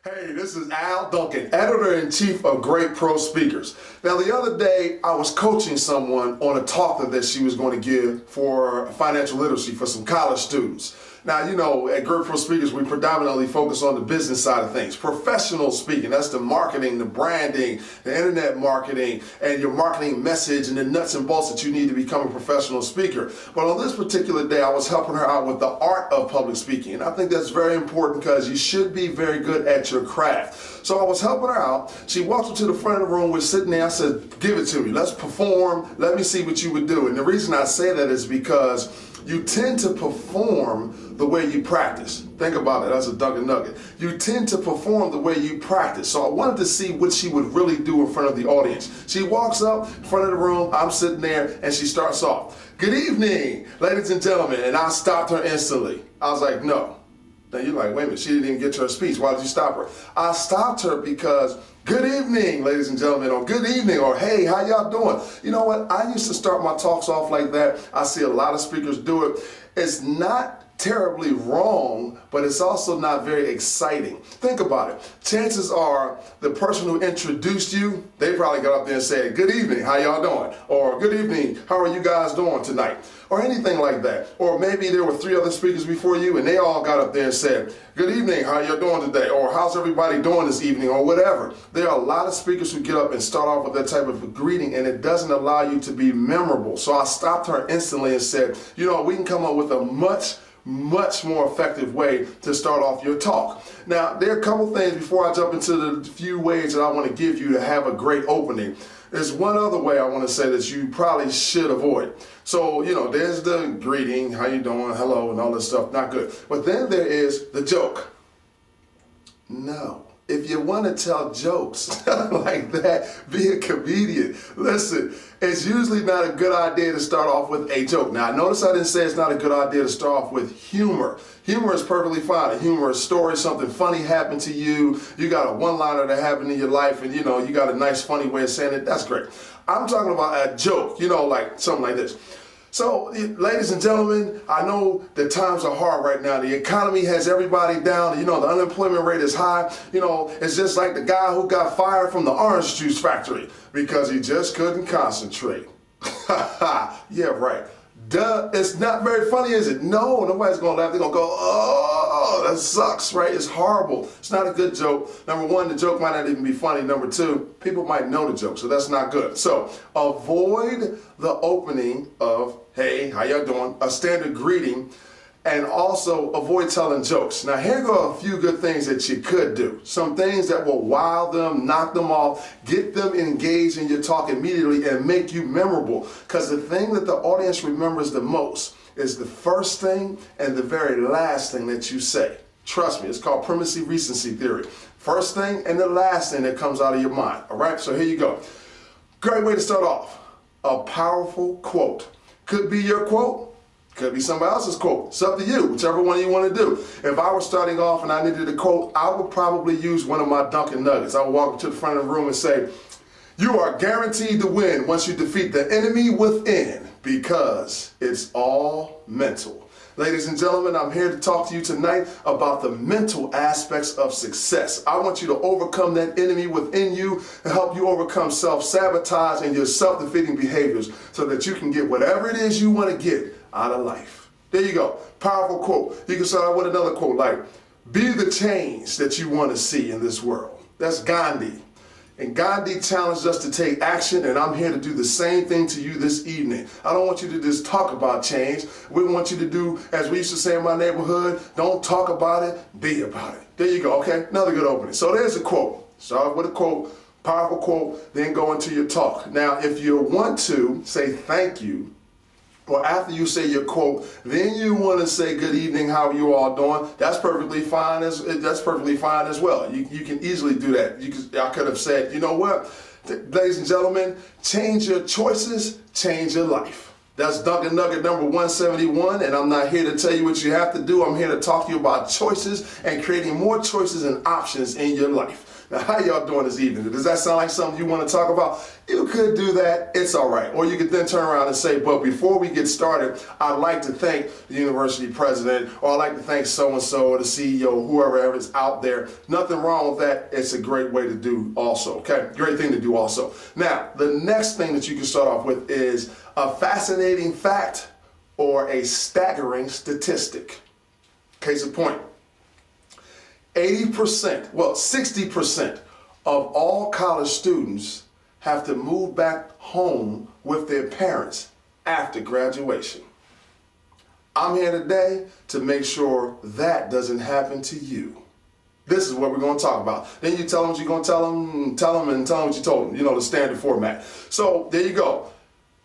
Hey, this is Al Duncan, Editor-in-Chief of Great Pro Speakers. Now, the other day, I was coaching someone on a talk that she was going to give for financial literacy for some college students. Now, you know, at Great Pro Speakers, we predominantly focus on the business side of things. Professional speaking, that's the marketing, the branding, the internet marketing, and your marketing message and the nuts and bolts that you need to become a professional speaker. But on this particular day, I was helping her out with the art of public speaking. And I think that's very important because you should be very good at your craft. So I was helping her out. She walked up to the front of the room, we're sitting there. I said, give it to me. Let's perform. Let me see what you would do. And the reason I say that is because you tend to perform the way you practice. Think about it, that's a Dunkin' Nugget. You tend to perform the way you practice. So I wanted to see what she would really do in front of the audience. She walks up in front of the room, I'm sitting there, and she starts off, "Good evening, ladies and gentlemen," and I stopped her instantly. I was like, no. Now you're like, wait a minute, she didn't even get to her speech. Why did you stop her? I stopped her because, "Good evening, ladies and gentlemen," or "Good evening," or "Hey, how y'all doing?" You know what? I used to start my talks off like that. I see a lot of speakers do it. It's not terribly wrong, but it's also not very exciting. Think about it. Chances are the person who introduced you, they probably got up there and said, "Good evening, how y'all doing?" Or "Good evening, how are you guys doing tonight?" Or anything like that. Or maybe there were 3 other speakers before you and they all got up there and said, "Good evening, how y'all doing today?" Or "How's everybody doing this evening?" Or whatever. There are a lot of speakers who get up and start off with that type of a greeting, and it doesn't allow you to be memorable. So I stopped her instantly and said, you know, we can come up with a much more effective way to start off your talk. Now, there are a couple things before I jump into the few ways that I want to give you to have a great opening. There's one other way I want to say that you probably should avoid. So, you know, there's the greeting, how you doing, hello, and all this stuff, not good. But then there is the joke. No. If you want to tell jokes like that, be a comedian. Listen, it's usually not a good idea to start off with a joke. Now, notice I didn't say it's not a good idea to start off with humor. Humor is perfectly fine. A humorous story, something funny happened to you. You got a one-liner that happened in your life, and you know, you got a nice, funny way of saying it. That's great. I'm talking about a joke, you know, like something like this. So, ladies and gentlemen, I know the times are hard right now. The economy has everybody down. You know, the unemployment rate is high. You know, it's just like the guy who got fired from the orange juice factory because he just couldn't concentrate. Yeah, right. Duh, it's not very funny, is it? No, nobody's gonna laugh. They're gonna go, "Oh, that sucks," right? It's horrible. It's not a good joke. Number one, the joke might not even be funny. Number two, people might know the joke, so that's not good. So avoid the opening of, "Hey, how y'all doing?" a standard greeting, and also avoid telling jokes. Now, here go a few good things that you could do. Some things that will wow them, knock them off, get them engaged in your talk immediately and make you memorable. Because the thing that the audience remembers the most is the first thing and the very last thing that you say. Trust me, it's called primacy recency theory. First thing and the last thing that comes out of your mind. All right, so here you go. Great way to start off. A powerful quote. Could be your quote. Could be somebody else's quote. It's up to you, whichever one you want to do. If I were starting off and I needed a quote, I would probably use one of my Dunkin' Nuggets. I would walk up to the front of the room and say, "You are guaranteed to win once you defeat the enemy within, because it's all mental." Ladies and gentlemen, I'm here to talk to you tonight about the mental aspects of success. I want you to overcome that enemy within you and help you overcome self-sabotage and your self-defeating behaviors so that you can get whatever it is you want to get out of life. There you go. Powerful quote. You can start with another quote like, "Be the change that you want to see in this world." That's Gandhi. And Gandhi challenged us to take action, and I'm here to do the same thing to you this evening. I don't want you to just talk about change. We want you to do, as we used to say in my neighborhood, don't talk about it, be about it. There you go, okay? Another good opening. So there's a quote. Start with a quote, powerful quote, then go into your talk. Now, if you want to say thank you, or after you say your quote, then you want to say "Good evening, how are you all doing?" That's perfectly fine as well. You can easily do that. I could have said, you know what, ladies and gentlemen, change your choices, change your life. That's Dunkin' Nugget number 171, and I'm not here to tell you what you have to do. I'm here to talk to you about choices and creating more choices and options in your life. Now, how y'all doing this evening? Does that sound like something you want to talk about? You could do that. It's all right. Or you could then turn around and say, but before we get started, I'd like to thank the university president, or I'd like to thank so-and-so, or the CEO, whoever is out there. Nothing wrong with that. It's a great way to do also, okay? Great thing to do also. Now, the next thing that you can start off with is a fascinating fact or a staggering statistic. Case in point, 60% of all college students have to move back home with their parents after graduation. I'm here today to make sure that doesn't happen to you. This is what we're going to talk about. Then you tell them what you're going to tell them, and tell them what you told them. You know, the standard format. So there you go.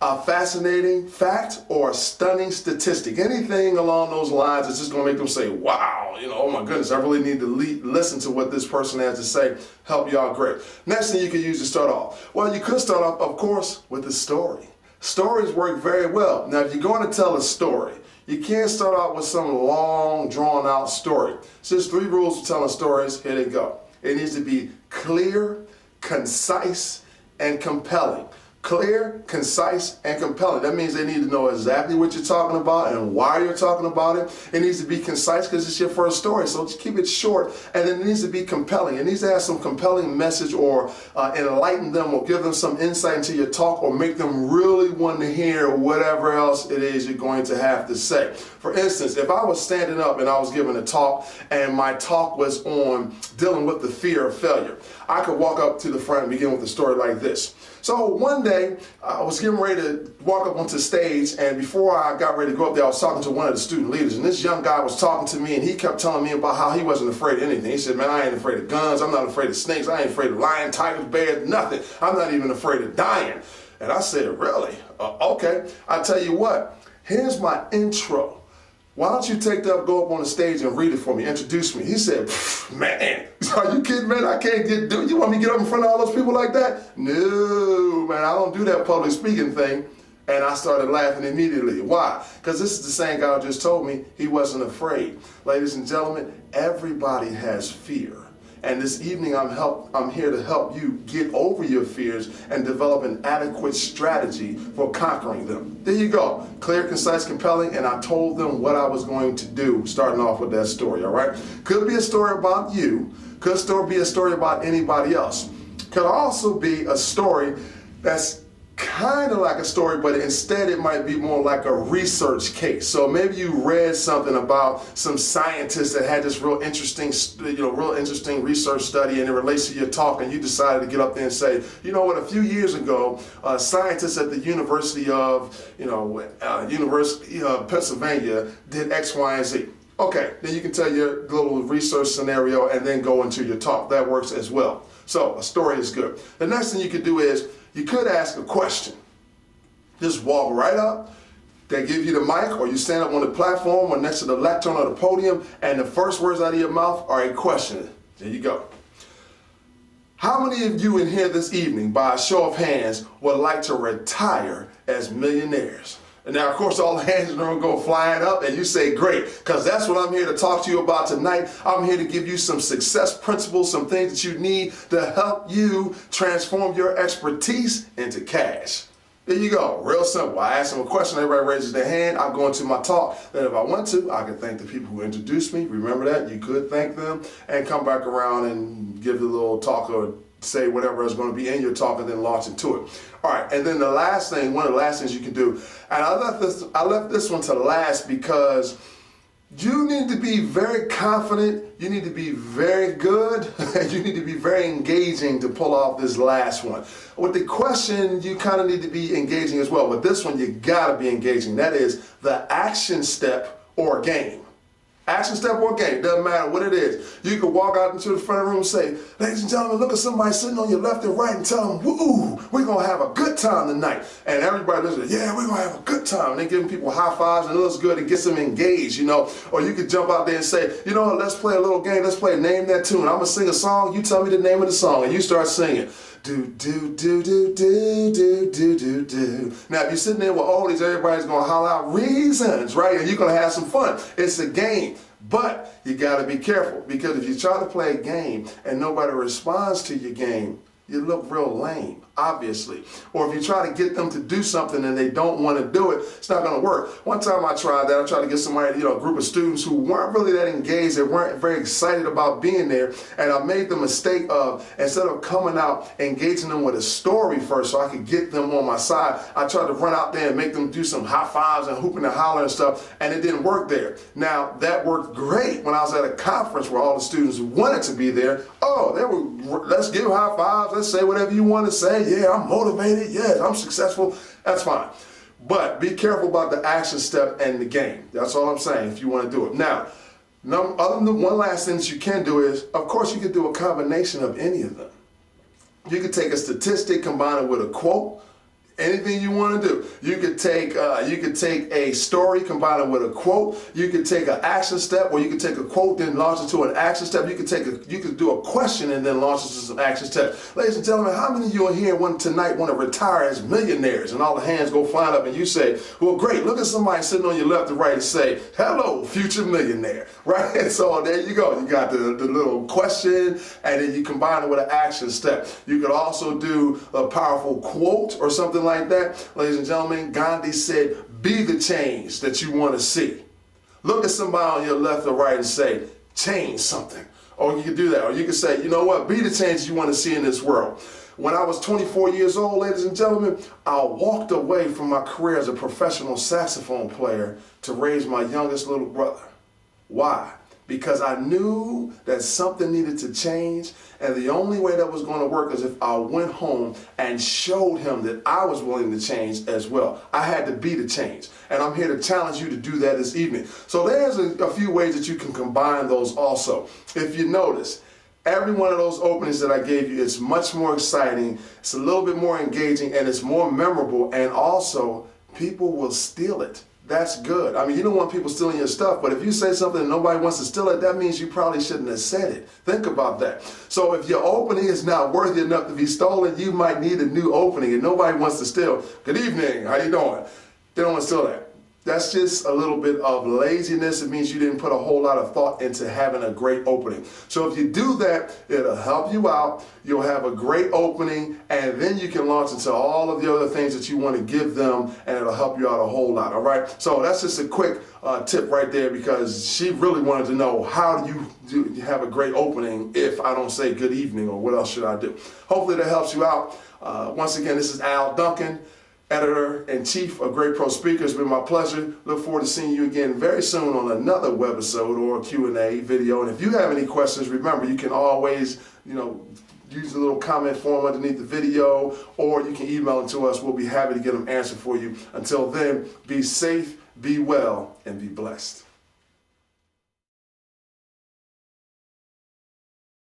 A fascinating fact or a stunning statistic. Anything along those lines is just going to make them say, wow, you know, oh my goodness, I really need to listen to what this person has to say. Help you out great. Next thing you can use to start off. Well, you could start off, of course, with a story. Stories work very well. Now, if you're going to tell a story, you can't start out with some long, drawn-out story. So there's 3 rules for telling stories. Here they go. It needs to be clear, concise, and compelling. Clear, concise, and compelling. That means they need to know exactly what you're talking about and why you're talking about it. It needs to be concise because it's your first story, so just keep it short. And it needs to be compelling. It needs to have some compelling message or enlighten them or give them some insight into your talk or make them really want to hear whatever else it is you're going to have to say. For instance, if I was standing up and I was giving a talk and my talk was on dealing with the fear of failure, I could walk up to the front and begin with a story like this. So one day, I was getting ready to walk up onto stage, and before I got ready to go up there, I was talking to one of the student leaders, and this young guy was talking to me, and he kept telling me about how he wasn't afraid of anything. He said, man, I ain't afraid of guns, I'm not afraid of snakes, I ain't afraid of lions, tigers, bears, nothing. I'm not even afraid of dying. And I said, really? Okay. I tell you what, here's my intro. Why don't you take that, go up on the stage and read it for me, introduce me. He said, man, are you kidding, man? I can't do you want me to get up in front of all those people like that? No, man, I don't do that public speaking thing. And I started laughing immediately. Why? Because this is the same guy who just told me he wasn't afraid. Ladies and gentlemen, everybody has fear. And this evening I'm here to help you get over your fears and develop an adequate strategy for conquering them. There you go. Clear, concise, compelling, and I told them what I was going to do, starting off with that story, all right? Could be a story about you. Could be a story about anybody else. Could also be a story that's kind of like a story, but instead it might be more like a research case. So maybe you read something about some scientists that had this real interesting research study, and it relates to your talk, and you decided to get up there and say, you know what, a few years ago, scientists at the University of Pennsylvania did X, Y, and Z. Okay, then you can tell your little research scenario and then go into your talk. That works as well. So a story is good. The next thing you could do is you could ask a question. Just walk right up. They give you the mic, or you stand up on the platform or next to the lectern or the podium, and the first words out of your mouth are a question. There you go. How many of you in here this evening, by a show of hands, would like to retire as millionaires? And now, of course, all the hands are going to go flying up, and you say, great, because that's what I'm here to talk to you about tonight. I'm here to give you some success principles, some things that you need to help you transform your expertise into cash. There you go. Real simple. I ask them a question, everybody raises their hand, I go into my talk. Then if I want to, I can thank the people who introduced me. Remember that? You could thank them and come back around and give a little talk or say whatever is going to be in your talk and then launch into it. All right, and then the last thing, one of the last things you can do, and I left this one to last because you need to be very confident, you need to be very good, and you need to be very engaging to pull off this last one. With the question, you kind of need to be engaging as well, but this one you gotta be engaging. That is the action step or game. Action step or game, doesn't matter what it is. You can walk out into the front of the room and say, ladies and gentlemen, look at somebody sitting on your left and right and tell them, woo, we're going to have a good time tonight. And everybody listens, yeah, we're going to have a good time. And they're giving people high fives and it looks good. It gets them engaged, you know. Or you could jump out there and say, you know what, let's play a little game. Let's play Name That Tune. I'm going to sing a song. You tell me the name of the song and you start singing. Do, do, do, do, do, do, do, do, do. Now, if you're sitting there with oldies, everybody's going to holler out reasons, right? And you're going to have some fun. It's a game. But you got to be careful, because if you try to play a game and nobody responds to your game, you look real lame, obviously. Or if you try to get them to do something and they don't want to do it, it's not going to work. One time I tried that. I tried to get somebody, a group of students who weren't really that engaged, they weren't very excited about being there, and I made the mistake of, instead of coming out, engaging them with a story first so I could get them on my side, I tried to run out there and make them do some high fives and hooping and hollering and stuff, and it didn't work there. Now, that worked great when I was at a conference where all the students wanted to be there. Oh, they were, let's give high fives. Let's say whatever you want to say. Yeah, I'm motivated. Yes, I'm successful. That's fine. But be careful about the action step and the game. That's all I'm saying if you want to do it. Now, other than one last thing that you can do is, of course, you could do a combination of any of them. You could take a statistic, combine it with a quote. Anything you want to do. You could take a story, combine it with a quote. You could take an action step, or you could take a quote, then launch it to an action step. You could do a question and then launch it to some action steps. Ladies and gentlemen, how many of you are here tonight want to retire as millionaires? And all the hands go flying up, and you say, well, great. Look at somebody sitting on your left and right and say, hello, future millionaire. Right? So there you go. You got the little question, and then you combine it with an action step. You could also do a powerful quote or something like that. Ladies and gentlemen, Gandhi said, be the change that you want to see. Look at somebody on your left or right and say, change something. Or you can do that. Or you can say, you know what, be the change you want to see in this world. When I was 24 years old, ladies and gentlemen, I walked away from my career as a professional saxophone player to raise my youngest little brother. Why? Because I knew that something needed to change, and the only way that was going to work is if I went home and showed him that I was willing to change as well. I had to be the change, and I'm here to challenge you to do that this evening. So there's a few ways that you can combine those also. If you notice, every one of those openings that I gave you is much more exciting, it's a little bit more engaging, and it's more memorable, and also people will steal it. That's good. I mean, you don't want people stealing your stuff, but if you say something and nobody wants to steal it, that means you probably shouldn't have said it. Think about that. So if your opening is not worthy enough to be stolen, you might need a new opening, and nobody wants to steal. Good evening, how you doing? They don't want to steal that. That's just a little bit of laziness. It means you didn't put a whole lot of thought into having a great opening. So if you do that, it'll help you out. You'll have a great opening, and then you can launch into all of the other things that you want to give them, and it'll help you out a whole lot, all right? So that's just a quick tip right there, because she really wanted to know, how do you have a great opening if I don't say good evening, or what else should I do? Hopefully that helps you out. Once again, this is Al Duncan, Editor-in-Chief of Great Pro Speakers. It's been my pleasure. Look forward to seeing you again very soon on another webisode or Q&A video. And if you have any questions, remember, you can always, use the little comment form underneath the video, or you can email them to us. We'll be happy to get them answered for you. Until then, be safe, be well, and be blessed.